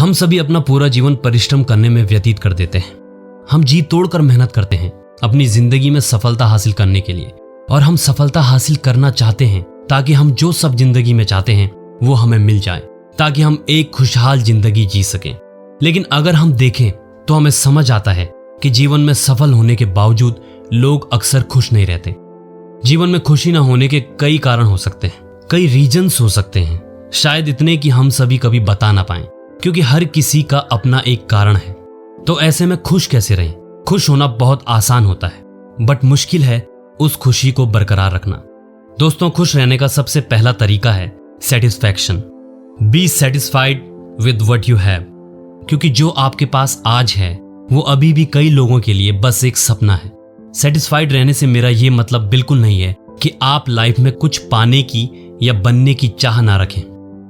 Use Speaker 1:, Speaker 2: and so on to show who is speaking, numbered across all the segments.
Speaker 1: हम सभी अपना पूरा जीवन परिश्रम करने में व्यतीत कर देते हैं। हम जी तोड़कर मेहनत करते हैं अपनी जिंदगी में सफलता हासिल करने के लिए, और हम सफलता हासिल करना चाहते हैं ताकि हम जो सब जिंदगी में चाहते हैं वो हमें मिल जाए, ताकि हम एक खुशहाल जिंदगी जी सकें। लेकिन अगर हम देखें तो हमें समझ आता है कि जीवन में सफल होने के बावजूद लोग अक्सर खुश नहीं रहते। जीवन में खुशी न होने के कई कारण हो सकते हैं, कई रीजन्स हो सकते हैं, शायद इतने कि हम सभी कभी बता ना पाएं, क्योंकि हर किसी का अपना एक कारण है। तो ऐसे में खुश कैसे रहें? खुश होना बहुत आसान होता है, बट मुश्किल है उस खुशी को बरकरार रखना। दोस्तों, खुश रहने का सबसे पहला तरीका है satisfaction. Be satisfied with what you have, क्योंकि जो आपके पास आज है वो अभी भी कई लोगों के लिए बस एक सपना है। सेटिस्फाइड रहने से मेरा ये मतलब बिल्कुल नहीं है कि आप लाइफ में कुछ पाने की या बनने की चाह ना रखें।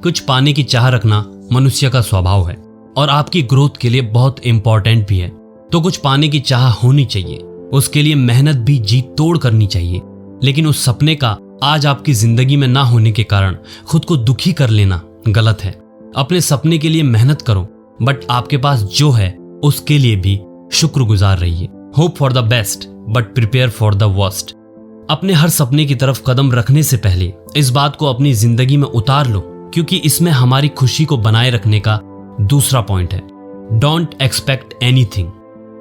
Speaker 1: कुछ पाने की चाह रखना मनुष्य का स्वभाव है और आपकी ग्रोथ के लिए बहुत इंपॉर्टेंट भी है। तो कुछ पाने की चाह होनी चाहिए, उसके लिए मेहनत भी जी तोड़ करनी चाहिए। लेकिन उस सपने का आज आपकी जिंदगी में ना होने के कारण खुद को दुखी कर लेना गलत है। अपने सपने के लिए मेहनत करो, बट आपके पास जो है उसके लिए भी शुक्रगुजार रहिए। Hope for the best but prepare for the worst. अपने हर सपने की तरफ कदम रखने से पहले इस बात को अपनी जिंदगी में उतार लो, क्योंकि इसमें हमारी खुशी को बनाए रखने का दूसरा पॉइंट है। Don't expect anything.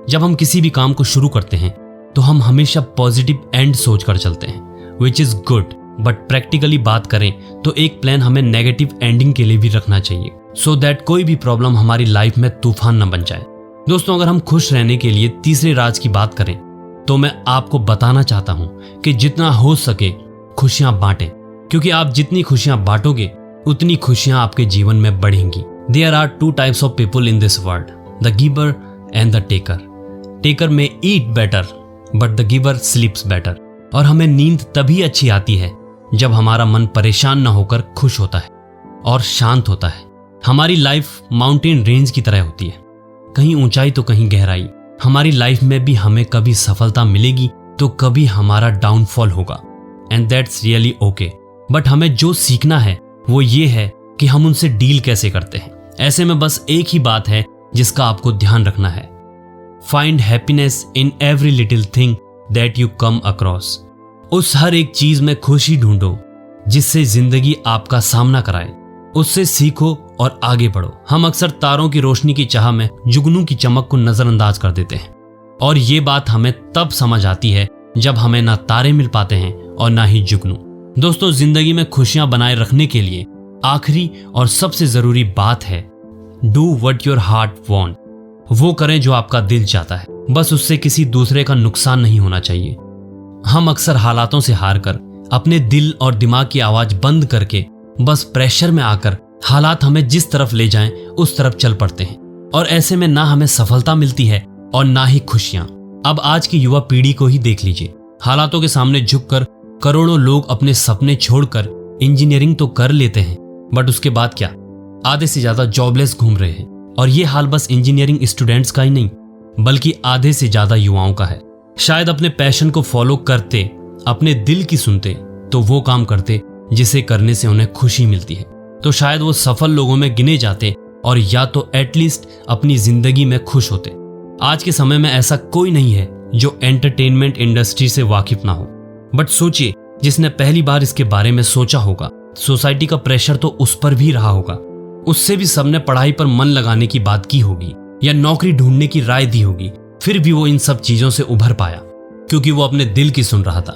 Speaker 1: जब हम किसी भी काम को शुरू करते हैं तो हम हमेशा पॉजिटिव एंड सोचकर चलते हैं, which is good, but practically बात करें तो एक प्लान हमें नेगेटिव एंडिंग के लिए भी रखना चाहिए, सो दैट कोई भी प्रॉब्लम हमारी लाइफ में तूफान न बन जाए। दोस्तों, अगर हम खुश रहने के लिए तीसरे राज की बात करें तो मैं आपको बताना चाहता हूं कि जितना हो सके खुशियां बांटें, क्योंकि आप जितनी खुशियां बांटोगे उतनी खुशियां आपके जीवन में बढ़ेंगी। There are two types of people in this world, the giver and the taker. Taker में eat better but the giver sleeps better. और हमें नींद तभी अच्छी आती है जब हमारा मन परेशान न होकर खुश होता है और शांत होता है। हमारी लाइफ माउंटेन रेंज की तरह होती है, कहीं ऊंचाई तो कहीं गहराई। हमारी लाइफ में भी हमें कभी सफलता मिलेगी तो कभी हमारा डाउनफॉल होगा, and that's really okay. But हमें जो सीखना है वो ये है कि हम उनसे डील कैसे करते हैं। ऐसे में बस एक ही बात है जिसका आपको ध्यान रखना है, find happiness in every little thing that you come across. उस हर एक चीज में खुशी ढूंढो जिससे जिंदगी आपका सामना कराए, उससे सीखो और आगे बढ़ो। हम अक्सर तारों की रोशनी की चाह में जुगनू की चमक को नजरअंदाज कर देते हैं, और ये बात हमें तब समझ आती है जब हमें ना तारे मिल पाते हैं और ना ही जुगनू। दोस्तों, जिंदगी में खुशियां बनाए रखने के लिए आखिरी और सबसे जरूरी बात है do what your heart want. वो करें जो आपका दिल चाहता है, बस उससे किसी दूसरे का नुकसान नहीं होना चाहिए। हम अक्सर हालातों से हारकर अपने दिल और दिमाग की आवाज बंद करके बस प्रेशर में आकर हालात हमें जिस तरफ ले जाएं उस तरफ चल पड़ते हैं, और ऐसे में ना हमें सफलता मिलती है और ना ही खुशियां। अब आज की युवा पीढ़ी को ही देख लीजिए, हालातों के सामने झुककर करोड़ों लोग अपने सपने छोड़कर इंजीनियरिंग तो कर लेते हैं, बट उसके बाद क्या? आधे से ज्यादा जॉबलेस घूम रहे हैं। और ये हाल बस इंजीनियरिंग स्टूडेंट्स का ही नहीं, बल्कि आधे से ज्यादा युवाओं का है। शायद अपने पैशन को फॉलो करते, अपने दिल की सुनते तो वो काम करते जिसे करने से उन्हें खुशी मिलती है, तो शायद वो सफल लोगों में गिने जाते, और या तो एटलीस्ट अपनी जिंदगी में खुश होते। आज के समय में ऐसा कोई नहीं है जो एंटरटेनमेंट इंडस्ट्री से वाकिफ ना हो। बट सोचिए, जिसने पहली बार इसके बारे में सोचा होगा, सोसाइटी का प्रेशर तो उस पर भी रहा होगा, उससे भी सबने पढ़ाई पर मन लगाने की बात की होगी या नौकरी ढूंढने की राय दी होगी, फिर भी वो इन सब चीजों से उभर पाया क्योंकि वो अपने दिल की सुन रहा था।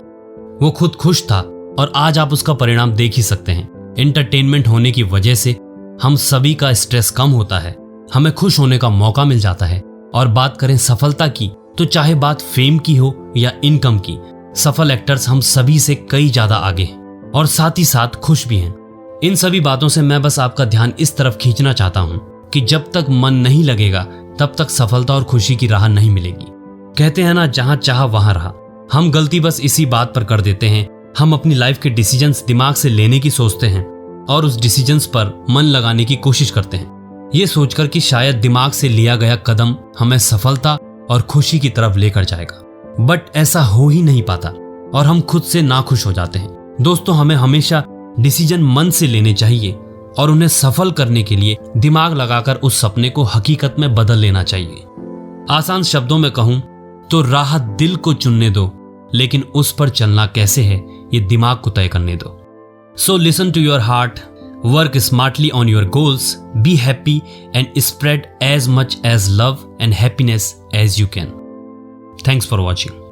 Speaker 1: वो खुद खुश था, और आज आप उसका परिणाम देख ही सकते हैं। एंटरटेनमेंट होने की वजह से हम सभी का स्ट्रेस कम होता है, हमें खुश होने का मौका मिल जाता है। और बात करें सफलता की, तो चाहे बात फेम की हो या इनकम की, सफल एक्टर्स हम सभी से कई ज्यादा आगे हैं और साथ ही साथ खुश भी हैं। इन सभी बातों से मैं बस आपका ध्यान इस तरफ खींचना चाहता हूं कि जब तक मन नहीं लगेगा तब तक सफलता और खुशी की राह नहीं मिलेगी। कहते हैं ना, जहां चाह वहां रहा। हम गलती बस इसी बात पर कर देते हैं, हम अपनी लाइफ के डिसीजंस दिमाग से लेने की सोचते हैं और उस डिसीजंस पर मन लगाने की कोशिश करते हैं, ये सोचकर कि शायद दिमाग से लिया गया कदम हमें सफलता और खुशी की तरफ लेकर जाएगा। बट ऐसा हो ही नहीं पाता और हम खुद से नाखुश हो जाते हैं। दोस्तों, हमें हमेशा डिसीजन मन से लेने चाहिए, और उन्हें सफल करने के लिए दिमाग लगाकर उस सपने को हकीकत में बदल लेना चाहिए। आसान शब्दों में कहूं तो राह दिल को चुनने दो, लेकिन उस पर चलना कैसे है ये दिमाग को तय करने दो। So listen to your heart, work smartly on your goals, be happy and spread as much as love and happiness as you can. Thanks for watching.